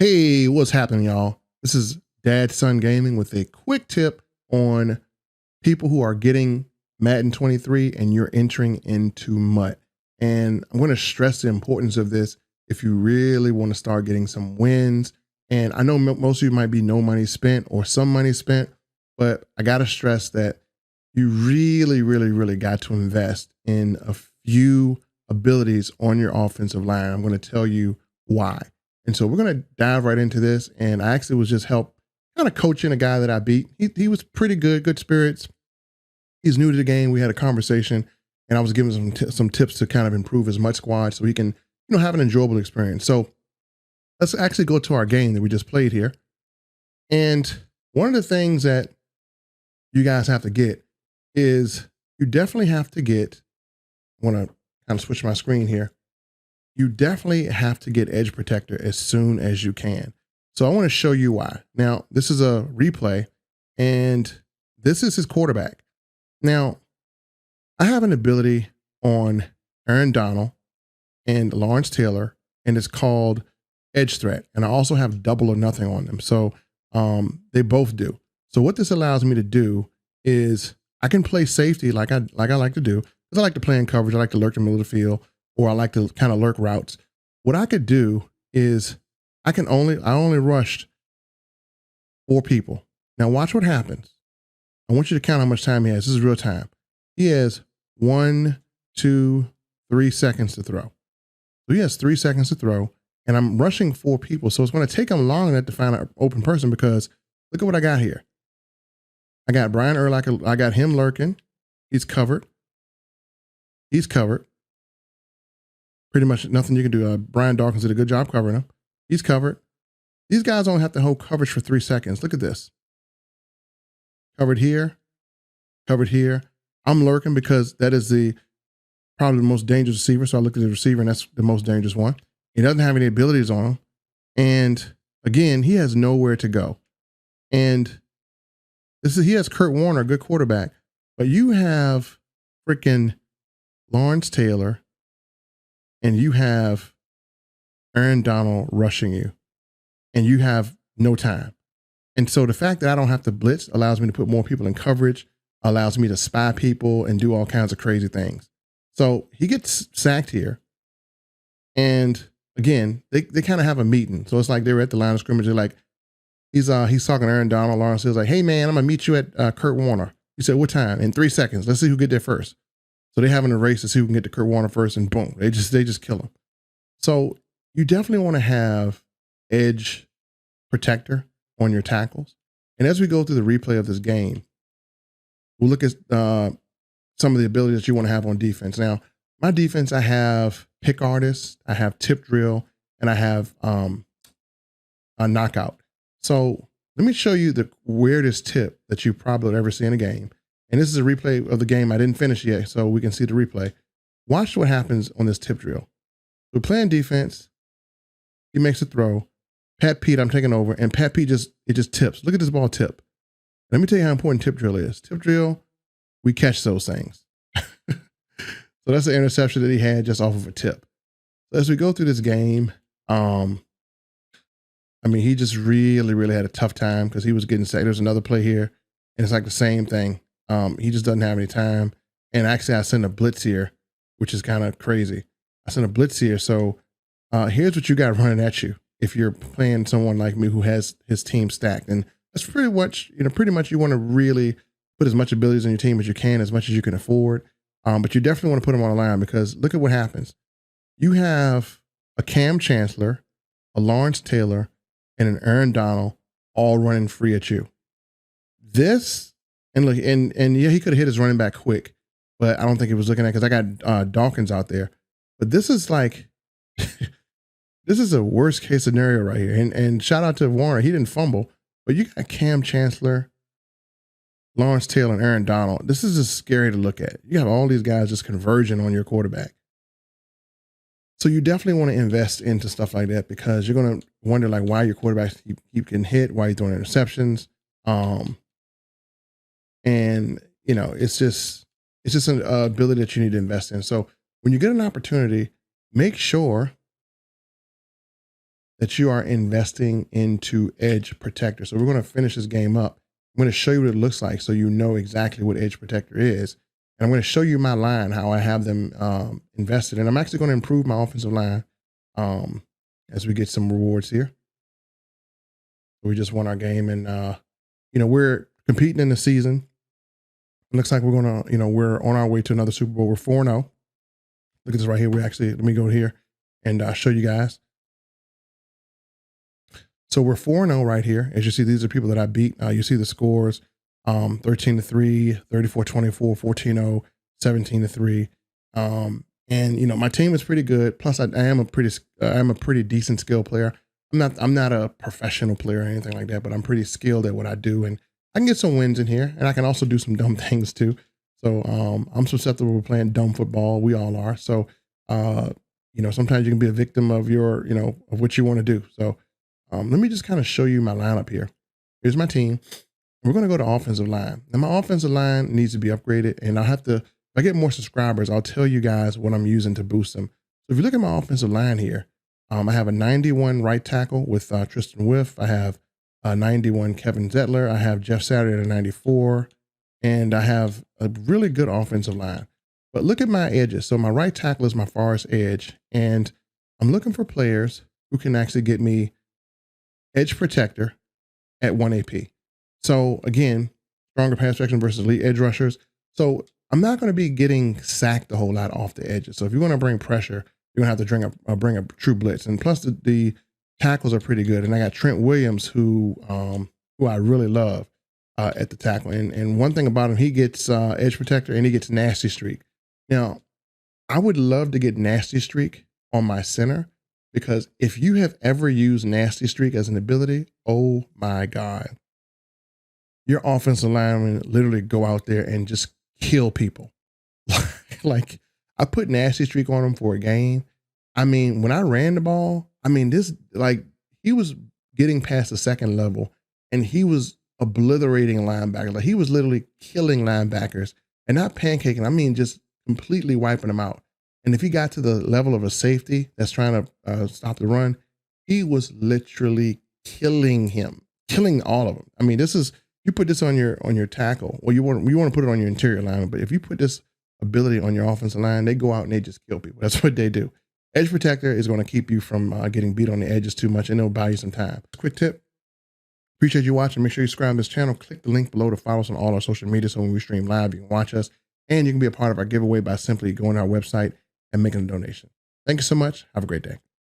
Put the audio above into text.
Hey, what's happening, y'all? This is Dad Son Gaming with a quick tip on people who are getting Madden 23 and you're entering into MUT. And I'm going to stress the importance of this if you really want to start getting some wins. And I know most of you might be no money spent or some money spent, but I got to stress that you really got to invest in a few abilities on your offensive line. I'm going to tell you why. And so we're going to dive right into this. And I actually was just kind of coaching a guy that I beat. He was pretty good spirits. He's new to the game. We had a conversation and I was giving some tips to kind of improve his MUT squad so he can, have an enjoyable experience. So let's actually go to our game that we just played here. And one of the things that you guys have to get is you definitely have to get, I want to kind of switch my screen here. You definitely have to get edge protector as soon as you can. So I want to show you why. Now, this is a replay and this is his quarterback. Now, I have an ability on Aaron Donald and Lawrence Taylor, and it's called edge threat. And I also have double or nothing on them. So they both do. So what this allows me to do is I can play safety like I like to do, because I like to play in coverage. I like to lurk in the middle of the field, or I like to kind of lurk routes. What I could do is I only rushed 4 people. Now watch what happens. I want you to count how much time he has. This is real time. He has 1, 2, 3 seconds to throw. So he has 3 seconds to throw, and I'm rushing 4 people. So it's going to take him long enough to find an open person, because look at what I got here. I got Brian Urlacher. I got him lurking. He's covered. He's covered. Pretty much nothing you can do. Brian Dawkins did a good job covering him. He's covered. These guys only have to hold coverage for 3 seconds. Look at this. Covered here. Covered here. I'm lurking because that is probably the most dangerous receiver. So I look at the receiver, and that's the most dangerous one. He doesn't have any abilities on him. And again, he has nowhere to go. And he has Kurt Warner, a good quarterback, but you have freaking Lawrence Taylor and you have Aaron Donald rushing you, and you have no time. And so the fact that I don't have to blitz allows me to put more people in coverage, allows me to spy people and do all kinds of crazy things. So he gets sacked here. And again, they kind of have a meeting. So it's like they were at the line of scrimmage. They're like, he's talking to Aaron Donald. Lawrence is like, hey man, I'm gonna meet you at Kurt Warner. He said, what time? In 3 seconds. Let's see who get there first. So they're having a race to see who can get to Kurt Warner first, and boom, they just kill him. So you definitely want to have edge protector on your tackles. And as we go through the replay of this game, we'll look at some of the abilities that you want to have on defense. Now, my defense, I have pick artist, I have tip drill, and I have a knockout. So let me show you the weirdest tip that you probably would ever see in a game. And this is a replay of the game. I didn't finish yet, so we can see the replay. Watch what happens on this tip drill. We're playing defense. He makes a throw. Pat Pete, I'm taking over, and Pat Pete just tips. Look at this ball tip. Let me tell you how important tip drill is. Tip drill, we catch those things. So that's the interception that he had just off of a tip. So as we go through this game, he just really had a tough time because he was getting sacked. There's another play here, and it's like the same thing. He just doesn't have any time. And actually, I sent a blitz here, which is kind of crazy. I sent a blitz here. So here's what you got running at you if you're playing someone like me who has his team stacked. And that's pretty much you want to really put as much abilities on your team as you can, as much as you can afford. But you definitely want to put them on the line, because look at what happens. You have a Cam Chancellor, a Lawrence Taylor, and an Aaron Donald all running free at you. And look, and yeah, he could have hit his running back quick, but I don't think he was looking at, because I got Dawkins out there. But this is like, this is a worst case scenario right here. And shout out to Warner, he didn't fumble, but you got Cam Chancellor, Lawrence Taylor, and Aaron Donald. This is just scary to look at. You have all these guys just converging on your quarterback. So you definitely want to invest into stuff like that, because you're going to wonder like why your quarterbacks keep getting hit, why you're throwing interceptions. And it's just an ability that you need to invest in. So when you get an opportunity, make sure that you are investing into edge protector. So we're going to finish this game up. I'm going to show you what it looks like so you know exactly what edge protector is. And I'm going to show you my line, how I have them invested. And I'm actually going to improve my offensive line as we get some rewards here. We just won our game, and we're competing in the season. It looks like we're going to, we're on our way to another Super Bowl. We're 4-0. Look at this right here. Let me go here and show you guys. So we're 4-0 right here. As you see, these are people that I beat. You see the scores, 13-3, 34-24, 14-0, 17-3. And my team is pretty good. Plus I am a pretty decent skill player. I'm not a professional player or anything like that, but I'm pretty skilled at what I do, and I can get some wins in here, and I can also do some dumb things too. So I'm susceptible to playing dumb football. We all are. So sometimes you can be a victim of of what you want to do. So let me just kind of show you my lineup here. Here's my team. We're going to go to offensive line. Now my offensive line needs to be upgraded, and if I get more subscribers, I'll tell you guys what I'm using to boost them. So if you look at my offensive line here, I have a 91 right tackle with Tristan Whiff. I have a 91 Kevin Zettler. I have Jeff Saturday at a 94. And I have a really good offensive line. But look at my edges. So my right tackle is my farthest edge. And I'm looking for players who can actually get me edge protector at 1 AP. So again, stronger pass protection versus elite edge rushers. So I'm not going to be getting sacked a whole lot off the edges. So if you want to bring pressure, you're going to have to bring a true blitz. And plus the tackles are pretty good. And I got Trent Williams, who I really love at the tackle. And one thing about him, he gets edge protector and he gets nasty streak. Now, I would love to get nasty streak on my center, because if you have ever used nasty streak as an ability, oh my God, your offensive linemen literally go out there and just kill people. Like, I put nasty streak on him for a game. I mean, when I ran the ball, he was getting past the second level and he was obliterating linebackers. Like, he was literally killing linebackers, and not pancaking. I mean, just completely wiping them out. And if he got to the level of a safety that's trying to stop the run, he was literally killing all of them. I mean, you put this on your tackle, or you want to put it on your interior line, but if you put this ability on your offensive line, they go out and they just kill people. That's what they do. Edge protector is going to keep you from getting beat on the edges too much, and it'll buy you some time. Quick tip. Appreciate you watching. Make sure you subscribe to this channel. Click the link below to follow us on all our social media, so when we stream live, you can watch us, and you can be a part of our giveaway by simply going to our website and making a donation. Thank you so much. Have a great day.